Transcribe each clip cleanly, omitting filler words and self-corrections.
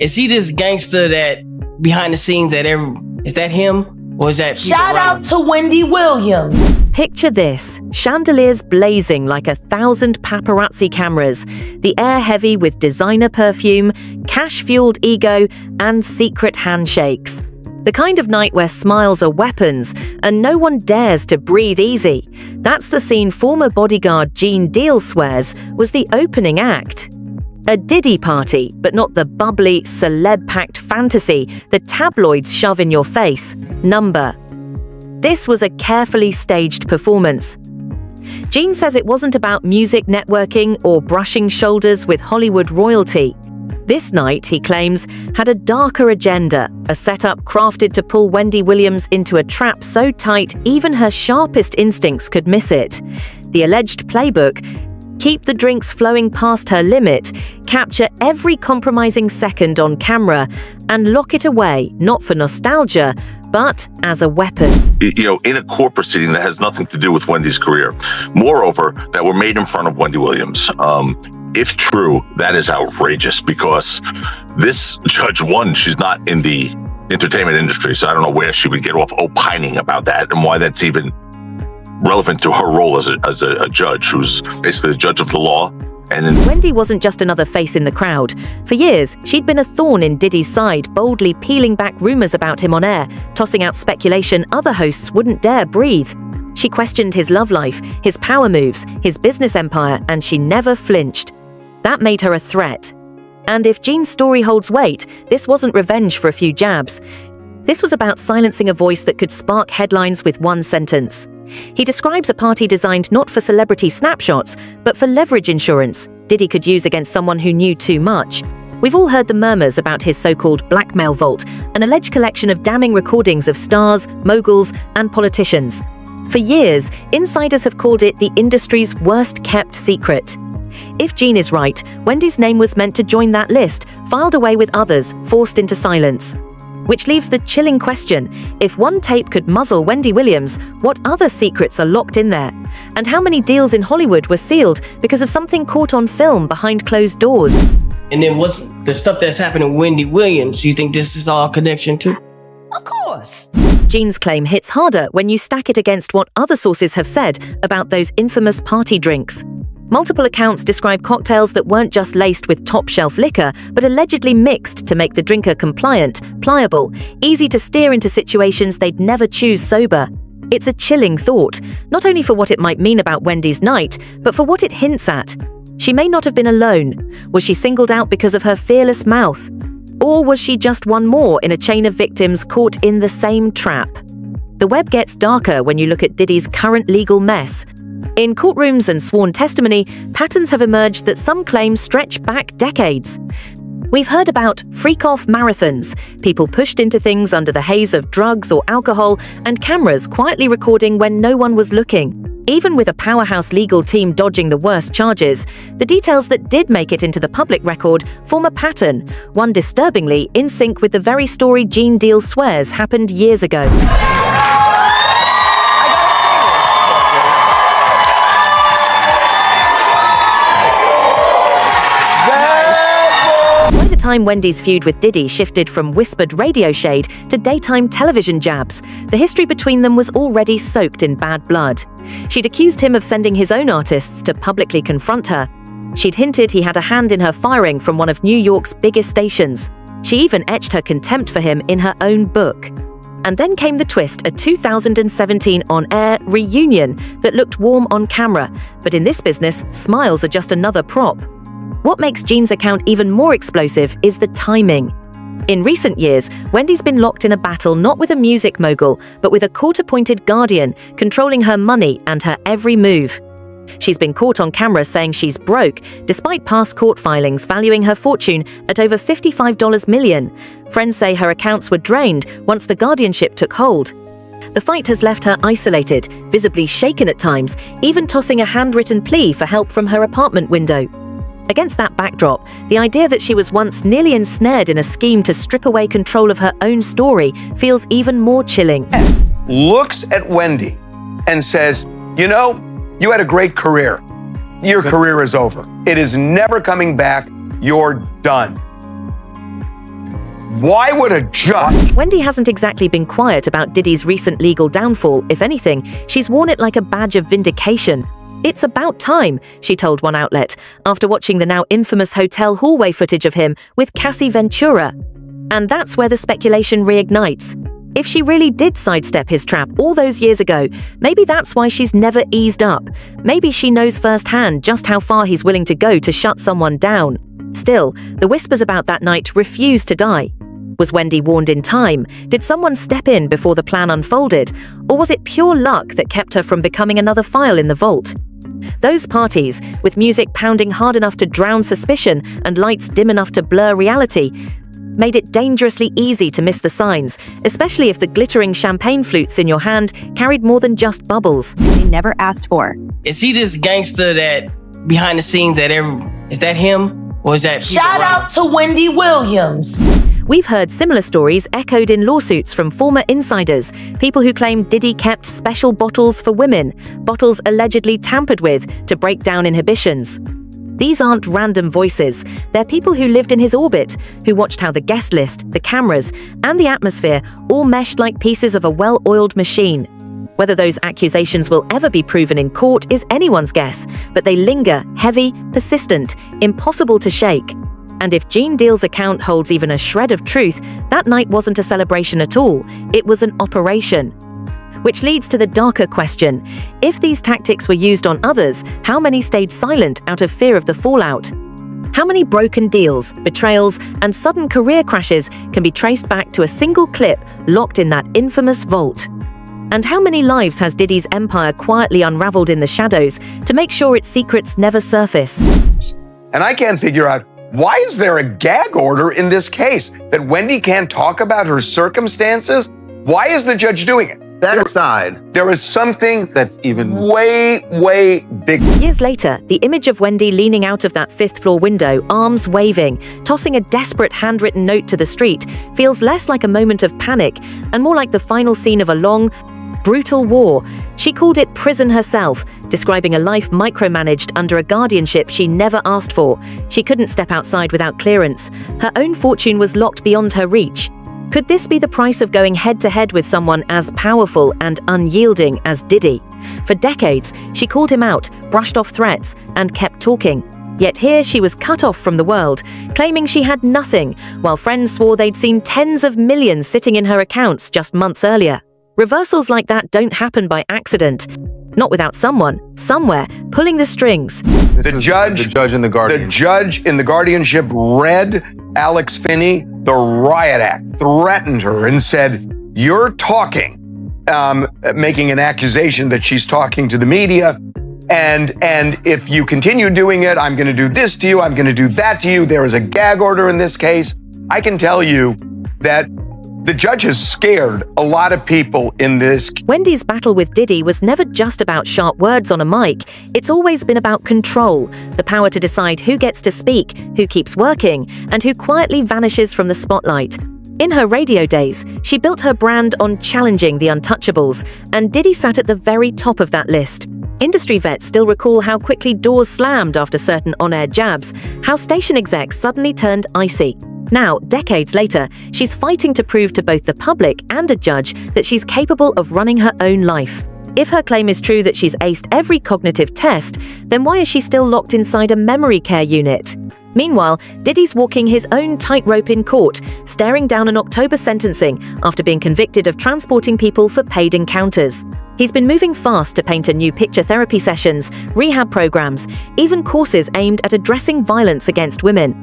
Is he this gangster that behind the scenes is that him? Or is that Shout out to Wendy Williams. Picture this, chandeliers blazing like 1,000 paparazzi cameras, the air heavy with designer perfume, cash-fueled ego, and secret handshakes. The kind of night where smiles are weapons and no one dares to breathe easy. That's the scene former bodyguard Gene Deal swears was the opening act. A Diddy party, but not the bubbly, celeb-packed fantasy the tabloids shove in your face. Number. This was a carefully staged performance. Gene says it wasn't about music networking or brushing shoulders with Hollywood royalty. This night, he claims, had a darker agenda, a setup crafted to pull Wendy Williams into a trap so tight even her sharpest instincts could miss it. The alleged playbook: keep the drinks flowing past her limit, capture every compromising second on camera, and lock it away, not for nostalgia, but as a weapon. In a court proceeding that has nothing to do with Wendy's career. Moreover, that were made in front of Wendy Williams. If true, that is outrageous because this judge, one, she's not in the entertainment industry, so I don't know where she would get off opining about that and why that's even relevant to her role as a judge, who's basically the judge of the law. Wendy wasn't just another face in the crowd. For years, she'd been a thorn in Diddy's side, boldly peeling back rumors about him on air, tossing out speculation other hosts wouldn't dare breathe. She questioned his love life, his power moves, his business empire, and she never flinched. That made her a threat. And if Gene's story holds weight, this wasn't revenge for a few jabs. This was about silencing a voice that could spark headlines with one sentence. He describes a party designed not for celebrity snapshots, but for leverage insurance Diddy could use against someone who knew too much. We've all heard the murmurs about his so-called blackmail vault, an alleged collection of damning recordings of stars, moguls, and politicians. For years, insiders have called it the industry's worst-kept secret. If Gene is right, Wendy's name was meant to join that list, filed away with others, forced into silence. Which leaves the chilling question: if one tape could muzzle Wendy Williams, what other secrets are locked in there? And how many deals in Hollywood were sealed because of something caught on film behind closed doors? And then what's the stuff that's happening with Wendy Williams? Do you think this is all connection too? Of course. Gene's claim hits harder when you stack it against what other sources have said about those infamous party drinks. Multiple accounts describe cocktails that weren't just laced with top-shelf liquor, but allegedly mixed to make the drinker compliant, pliable, easy to steer into situations they'd never choose sober. It's a chilling thought, not only for what it might mean about Wendy's night, but for what it hints at. She may not have been alone. Was she singled out because of her fearless mouth? Or was she just one more in a chain of victims caught in the same trap? The web gets darker when you look at Diddy's current legal mess. In courtrooms and sworn testimony, patterns have emerged that some claim stretch back decades. We've heard about freak-off marathons, people pushed into things under the haze of drugs or alcohol, and cameras quietly recording when no one was looking. Even with a powerhouse legal team dodging the worst charges, the details that did make it into the public record form a pattern, one disturbingly in sync with the very story Gene Deal swears happened years ago. By the time Wendy's feud with Diddy shifted from whispered radio shade to daytime television jabs, the history between them was already soaked in bad blood. She'd accused him of sending his own artists to publicly confront her. She'd hinted he had a hand in her firing from one of New York's biggest stations. She even etched her contempt for him in her own book. And then came the twist, a 2017 on-air reunion that looked warm on camera, but in this business, smiles are just another prop. What makes Gene's account even more explosive is the timing. In recent years, Wendy's been locked in a battle not with a music mogul, but with a court-appointed guardian, controlling her money and her every move. She's been caught on camera saying she's broke, despite past court filings valuing her fortune at over $55 million. Friends say her accounts were drained once the guardianship took hold. The fight has left her isolated, visibly shaken at times, even tossing a handwritten plea for help from her apartment window. Against that backdrop, the idea that she was once nearly ensnared in a scheme to strip away control of her own story feels even more chilling. Looks at Wendy and says, you know, you had a great career. Your career is over. It is never coming back. You're done. Why would a judge? Wendy hasn't exactly been quiet about Diddy's recent legal downfall. If anything, she's worn it like a badge of vindication. "It's about time," she told one outlet, after watching the now infamous hotel hallway footage of him with Cassie Ventura. And that's where the speculation reignites. If she really did sidestep his trap all those years ago, maybe that's why she's never eased up. Maybe she knows firsthand just how far he's willing to go to shut someone down. Still, the whispers about that night refuse to die. Was Wendy warned in time? Did someone step in before the plan unfolded? Or was it pure luck that kept her from becoming another file in the vault? Those parties, with music pounding hard enough to drown suspicion and lights dim enough to blur reality, made it dangerously easy to miss the signs, especially if the glittering champagne flutes in your hand carried more than just bubbles. They never asked for. Is he this gangster that behind the scenes is that him? Or is that Shout out to Wendy Williams. We've heard similar stories echoed in lawsuits from former insiders, people who claim Diddy kept special bottles for women, bottles allegedly tampered with to break down inhibitions. These aren't random voices. They're people who lived in his orbit, who watched how the guest list, the cameras, and the atmosphere all meshed like pieces of a well-oiled machine. Whether those accusations will ever be proven in court is anyone's guess, but they linger, heavy, persistent, impossible to shake. And if Gene Deal's account holds even a shred of truth, that night wasn't a celebration at all. It was an operation. Which leads to the darker question. If these tactics were used on others, how many stayed silent out of fear of the fallout? How many broken deals, betrayals, and sudden career crashes can be traced back to a single clip locked in that infamous vault? And how many lives has Diddy's empire quietly unraveled in the shadows to make sure its secrets never surface? And I can't figure out, why is there a gag order in this case that Wendy can't talk about her circumstances? Why is the judge doing it? That aside, there is something that's even way bigger. Years later, the image of Wendy leaning out of that fifth-floor window, arms waving, tossing a desperate handwritten note to the street, feels less like a moment of panic and more like the final scene of a long, brutal war. She called it prison herself, describing a life micromanaged under a guardianship she never asked for. She couldn't step outside without clearance. Her own fortune was locked beyond her reach. Could this be the price of going head-to-head with someone as powerful and unyielding as Diddy? For decades, she called him out, brushed off threats, and kept talking. Yet here she was cut off from the world, claiming she had nothing, while friends swore they'd seen tens of millions sitting in her accounts just months earlier. Reversals like that don't happen by accident. Not without someone, somewhere, pulling the strings. The judge in the guardianship read Alex Finney the Riot Act, threatened her and said, "You're talking," making an accusation that she's talking to the media. And if you continue doing it, I'm going to do this to you. I'm going to do that to you. There is a gag order in this case. I can tell you that the judge has scared a lot of people in this. Wendy's battle with Diddy was never just about sharp words on a mic. It's always been about control, the power to decide who gets to speak, who keeps working, and who quietly vanishes from the spotlight. In her radio days, she built her brand on challenging the untouchables, and Diddy sat at the very top of that list. Industry vets still recall how quickly doors slammed after certain on-air jabs, how station execs suddenly turned icy. Now, decades later, she's fighting to prove to both the public and a judge that she's capable of running her own life. If her claim is true that she's aced every cognitive test, then why is she still locked inside a memory care unit? Meanwhile, Diddy's walking his own tightrope in court, staring down an October sentencing after being convicted of transporting people for paid encounters. He's been moving fast to paint a new picture therapy sessions, rehab programs, even courses aimed at addressing violence against women.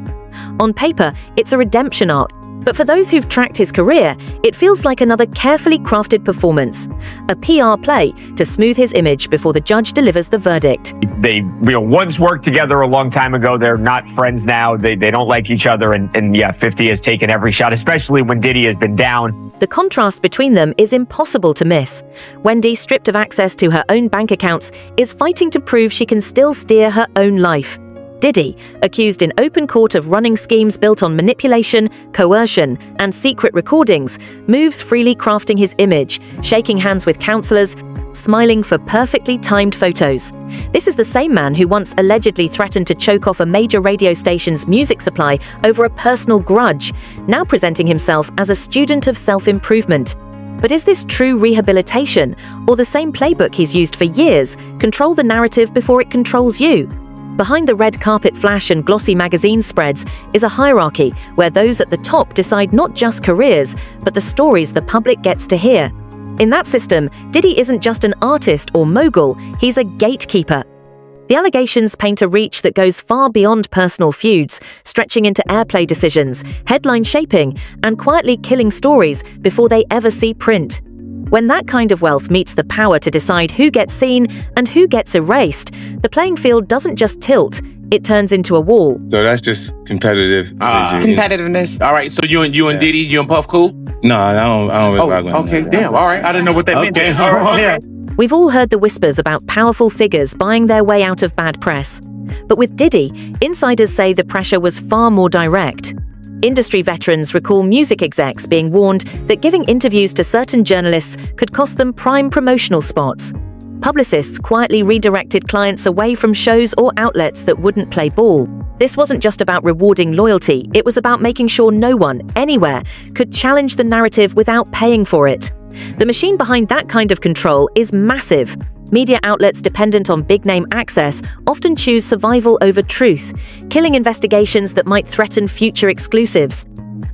On paper, it's a redemption arc, but for those who've tracked his career, it feels like another carefully crafted performance, a PR play to smooth his image before the judge delivers the verdict. They once worked together a long time ago. They're not friends now. They don't like each other. And yeah, 50 has taken every shot, especially when Diddy has been down. The contrast between them is impossible to miss. Wendy, stripped of access to her own bank accounts, is fighting to prove she can still steer her own life. Diddy, accused in open court of running schemes built on manipulation, coercion, and secret recordings, moves freely crafting his image, shaking hands with counselors, smiling for perfectly timed photos. This is the same man who once allegedly threatened to choke off a major radio station's music supply over a personal grudge, now presenting himself as a student of self-improvement. But is this true rehabilitation, or the same playbook he's used for years? Control the narrative before it controls you. Behind the red carpet flash and glossy magazine spreads is a hierarchy where those at the top decide not just careers, but the stories the public gets to hear. In that system, Diddy isn't just an artist or mogul, he's a gatekeeper. The allegations paint a reach that goes far beyond personal feuds, stretching into airplay decisions, headline shaping, and quietly killing stories before they ever see print. When that kind of wealth meets the power to decide who gets seen and who gets erased, the playing field doesn't just tilt, it turns into a wall. So that's just competitive. Competitiveness. All right, so you and Diddy, you and Puff cool? No, I don't really rock with him. Okay, damn, all right. I didn't know what that meant. Okay. All right, yeah. We've all heard the whispers about powerful figures buying their way out of bad press. But with Diddy, insiders say the pressure was far more direct. Industry veterans recall music execs being warned that giving interviews to certain journalists could cost them prime promotional spots. Publicists quietly redirected clients away from shows or outlets that wouldn't play ball. This wasn't just about rewarding loyalty, it was about making sure no one, anywhere, could challenge the narrative without paying for it. The machine behind that kind of control is massive. Media outlets dependent on big-name access often choose survival over truth, killing investigations that might threaten future exclusives.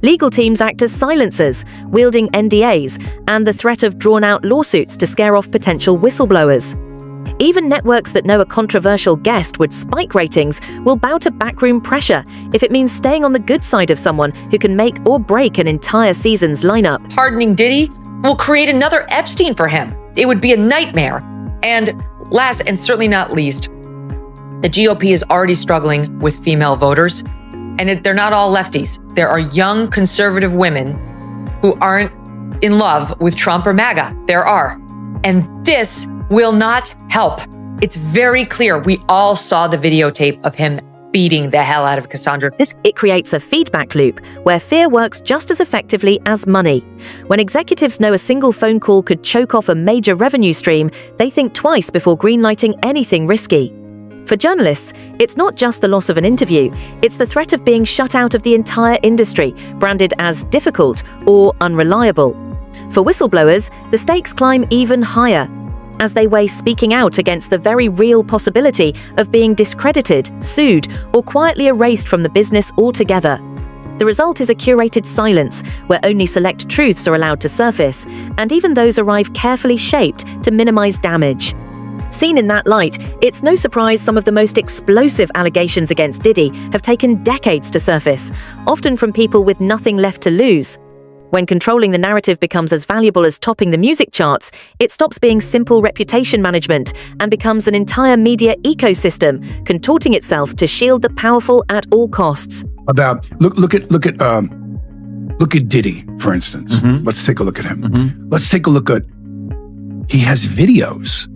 Legal teams act as silencers, wielding NDAs and the threat of drawn-out lawsuits to scare off potential whistleblowers. Even networks that know a controversial guest would spike ratings will bow to backroom pressure if it means staying on the good side of someone who can make or break an entire season's lineup. Pardoning Diddy will create another Epstein for him. It would be a nightmare. And last and certainly not least, the GOP is already struggling with female voters. And they're not all lefties. There are young conservative women who aren't in love with Trump or MAGA. There are. And this will not help. It's very clear. We all saw the videotape of him beating the hell out of Cassandra. It creates a feedback loop where fear works just as effectively as money. When executives know a single phone call could choke off a major revenue stream, they think twice before greenlighting anything risky. For journalists, it's not just the loss of an interview, it's the threat of being shut out of the entire industry, branded as difficult or unreliable. For whistleblowers, the stakes climb even higher, as they weigh speaking out against the very real possibility of being discredited, sued, or quietly erased from the business altogether. The result is a curated silence, where only select truths are allowed to surface, and even those arrive carefully shaped to minimize damage. Seen in that light, it's no surprise some of the most explosive allegations against Diddy have taken decades to surface, often from people with nothing left to lose. When controlling the narrative becomes as valuable as topping the music charts, it stops being simple reputation management and becomes an entire media ecosystem, contorting itself to shield the powerful at all costs. Look at Diddy, for instance. Mm-hmm. Let's take a look at him. Mm-hmm. Let's take a look at, he has videos.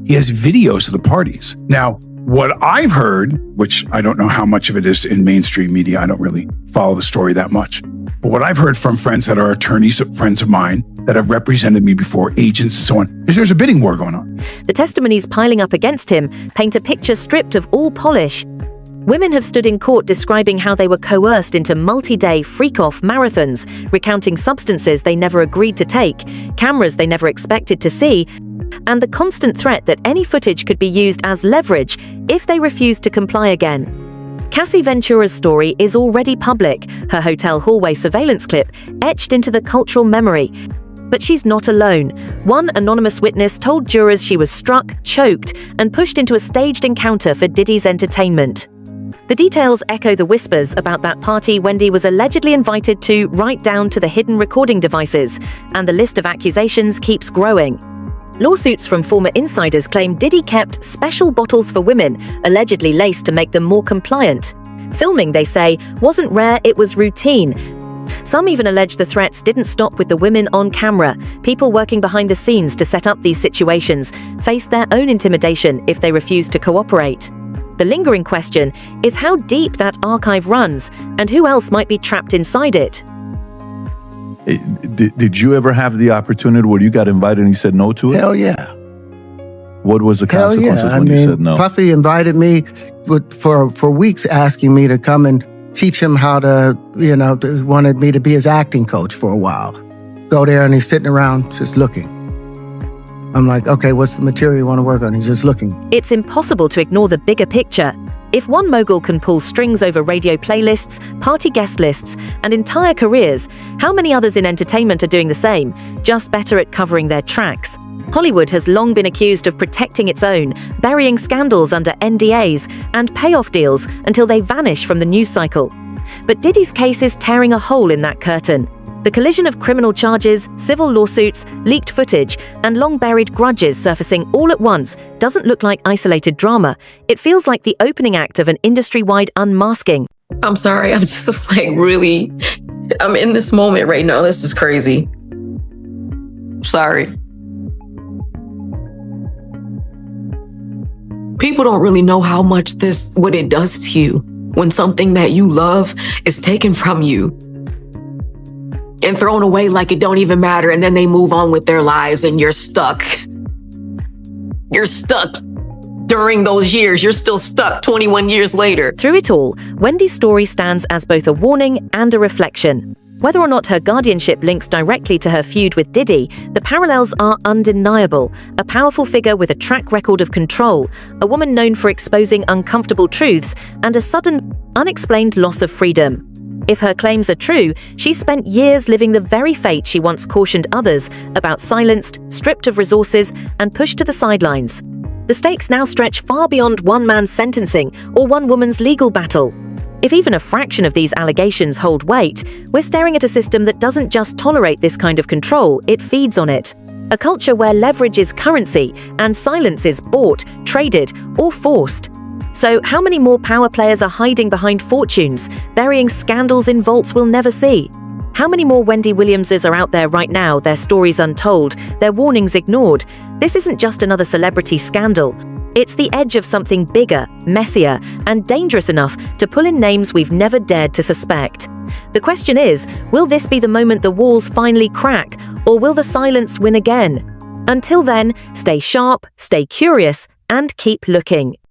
He has videos of the parties. Now, what I've heard, which I don't know how much of it is in mainstream media, I don't really follow the story that much, but what I've heard from friends that are attorneys, friends of mine that have represented me before, agents and so on, is there's a bidding war going on. The testimonies piling up against him paint a picture stripped of all polish. Women have stood in court describing how they were coerced into multi-day freak-off marathons, recounting substances they never agreed to take, cameras they never expected to see, and the constant threat that any footage could be used as leverage if they refused to comply again. Cassie Ventura's story is already public, her hotel hallway surveillance clip etched into the cultural memory. But she's not alone. One anonymous witness told jurors she was struck, choked, and pushed into a staged encounter for Diddy's entertainment. The details echo the whispers about that party Wendy was allegedly invited to, right down to the hidden recording devices, and the list of accusations keeps growing. Lawsuits from former insiders claim Diddy kept special bottles for women, allegedly laced to make them more compliant. Filming, they say, wasn't rare, it was routine. Some even allege the threats didn't stop with the women on camera. People working behind the scenes to set up these situations faced their own intimidation if they refused to cooperate. The lingering question is how deep that archive runs and who else might be trapped inside it. Did you ever have the opportunity where you got invited and you said no to it? Hell yeah. What was the consequences when you said no? Puffy invited me for weeks, asking me to come and teach him how to, wanted me to be his acting coach for a while. Go there and he's sitting around just looking. I'm like, okay, what's the material you want to work on? He's just looking. It's impossible to ignore the bigger picture. If one mogul can pull strings over radio playlists, party guest lists, and entire careers, how many others in entertainment are doing the same, just better at covering their tracks? Hollywood has long been accused of protecting its own, burying scandals under NDAs and payoff deals until they vanish from the news cycle. But Diddy's case is tearing a hole in that curtain. The collision of criminal charges, civil lawsuits, leaked footage, and long-buried grudges surfacing all at once doesn't look like isolated drama. It feels like the opening act of an industry-wide unmasking. I'm sorry, I'm just really, I'm in this moment right now. This is crazy. Sorry. People don't really know how much what it does to you when something that you love is taken from you and thrown away like it don't even matter, and then they move on with their lives and you're stuck. You're stuck during those years. You're still stuck 21 years later. Through it all, Wendy's story stands as both a warning and a reflection. Whether or not her guardianship links directly to her feud with Diddy, the parallels are undeniable. A powerful figure with a track record of control, a woman known for exposing uncomfortable truths, and a sudden, unexplained loss of freedom. If her claims are true, she spent years living the very fate she once cautioned others about, silenced, stripped of resources, and pushed to the sidelines. The stakes now stretch far beyond one man's sentencing or one woman's legal battle. If even a fraction of these allegations hold weight, we're staring at a system that doesn't just tolerate this kind of control, it feeds on it. A culture where leverage is currency and silence is bought, traded, or forced. So how many more power players are hiding behind fortunes, burying scandals in vaults we'll never see? How many more Wendy Williamses are out there right now, their stories untold, their warnings ignored? This isn't just another celebrity scandal. It's the edge of something bigger, messier, and dangerous enough to pull in names we've never dared to suspect. The question is, will this be the moment the walls finally crack, or will the silence win again? Until then, stay sharp, stay curious, and keep looking.